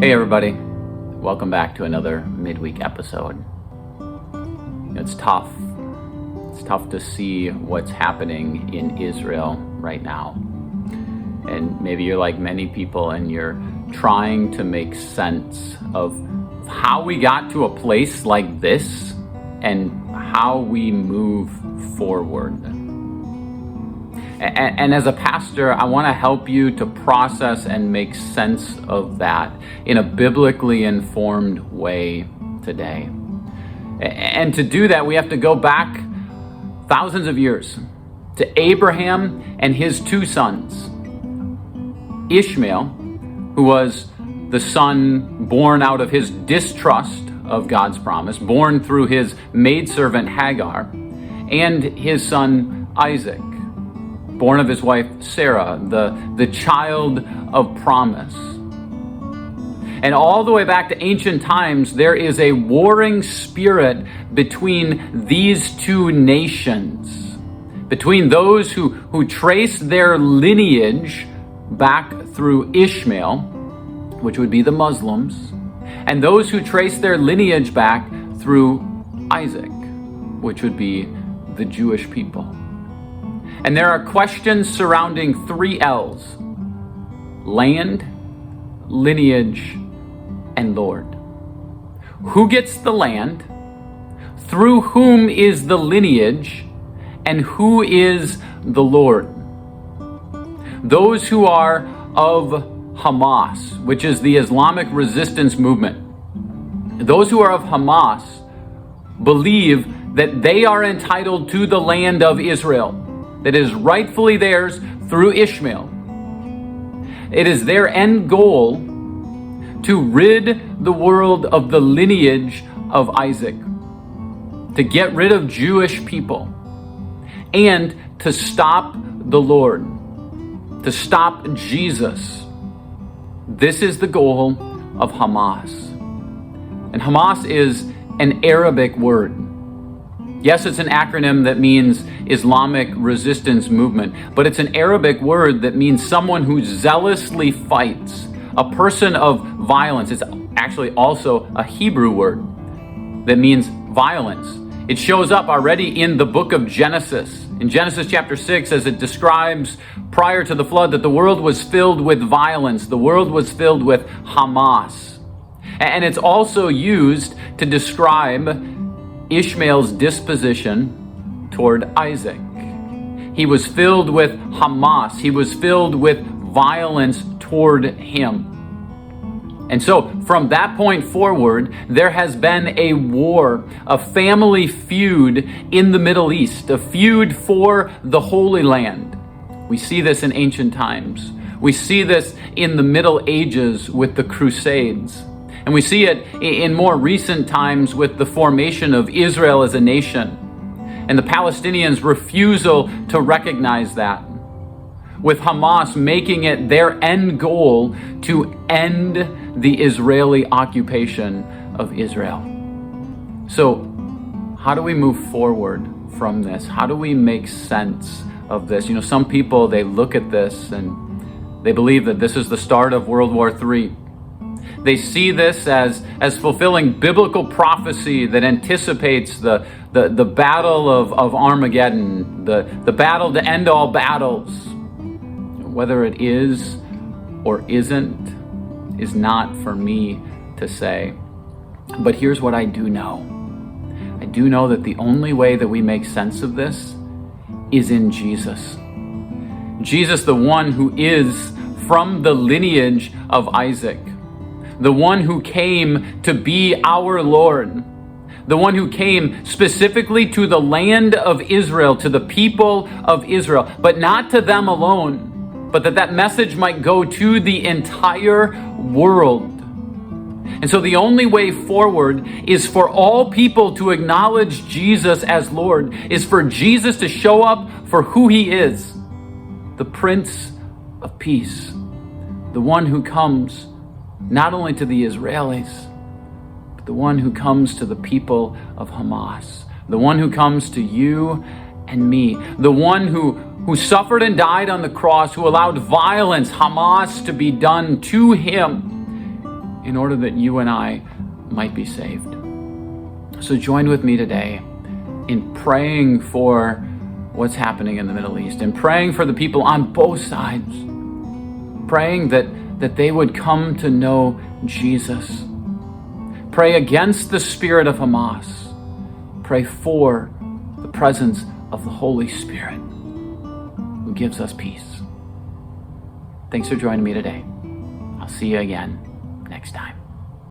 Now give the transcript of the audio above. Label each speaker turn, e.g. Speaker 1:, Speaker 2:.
Speaker 1: Hey everybody, welcome back to another midweek episode. It's tough. It's tough to see what's happening in Israel right now. And maybe you're like many people and you're trying to make sense of how we got to a place like this and how we move forward. And as a pastor, I want to help you to process and make sense of that in a biblically informed way today. And to do that, we have to go back thousands of years to Abraham and his two sons. Ishmael, who was the son born out of his distrust of God's promise, born through his maidservant Hagar, and his son Isaac, born of his wife Sarah, the child of promise. And all the way back to ancient times, there is a warring spirit between these two nations, between those who trace their lineage back through Ishmael, which would be the Muslims, and those who trace their lineage back through Isaac, which would be the Jewish people. And there are questions surrounding three L's: land, lineage, and Lord. Who gets the land? Through whom is the lineage? And who is the Lord? Those who are of Hamas, which is the Islamic resistance movement, those who are of Hamas believe that they are entitled to the land of Israel, that is rightfully theirs through Ishmael. It is their end goal to rid the world of the lineage of Isaac, to get rid of Jewish people, and to stop the Lord, to stop Jesus. This is the goal of Hamas. And Hamas is an Arabic word. Yes, it's an acronym that means Islamic resistance movement, but it's an Arabic word that means someone who zealously fights, a person of violence. It's actually also a Hebrew word that means violence. It shows up already in the book of Genesis. In Genesis chapter 6, as it describes prior to the flood, that the world was filled with violence. The world was filled with Hamas. And it's also used to describe Ishmael's disposition toward Isaac. He was filled with Hamas. He was filled with violence toward him. And so from that point forward, there has been a war, a family feud in the Middle East, a feud for the Holy Land. We see this in ancient times. We see this in the Middle Ages with the Crusades. And we see it in more recent times with the formation of Israel as a nation and the Palestinians' refusal to recognize that, with Hamas making it their end goal to end the Israeli occupation of Israel. So how do we move forward from this? How do we make sense of this? Some people, they look at this and they believe that this is the start of World War III. They see this as fulfilling biblical prophecy that anticipates the battle of Armageddon, the battle to end all battles. Whether it is or isn't is not for me to say. But here's what I do know. I do know that the only way that we make sense of this is in Jesus. Jesus, the one who is from the lineage of Isaac, the one who came to be our Lord, the one who came specifically to the land of Israel, to the people of Israel, but not to them alone, but that message might go to the entire world. And so the only way forward is for all people to acknowledge Jesus as Lord, is for Jesus to show up for who he is, the Prince of Peace, the one who comes not only to the Israelis, but the one who comes to the people of Hamas, the one who comes to you and me, the one who suffered and died on the cross, who allowed violence, Hamas, to be done to him, in order that you and I might be saved. So join with me today in praying for what's happening in the Middle East and praying for the people on both sides, praying that they would come to know Jesus. Pray against the spirit of Hamas. Pray for the presence of the Holy Spirit who gives us peace. Thanks for joining me today. I'll see you again next time.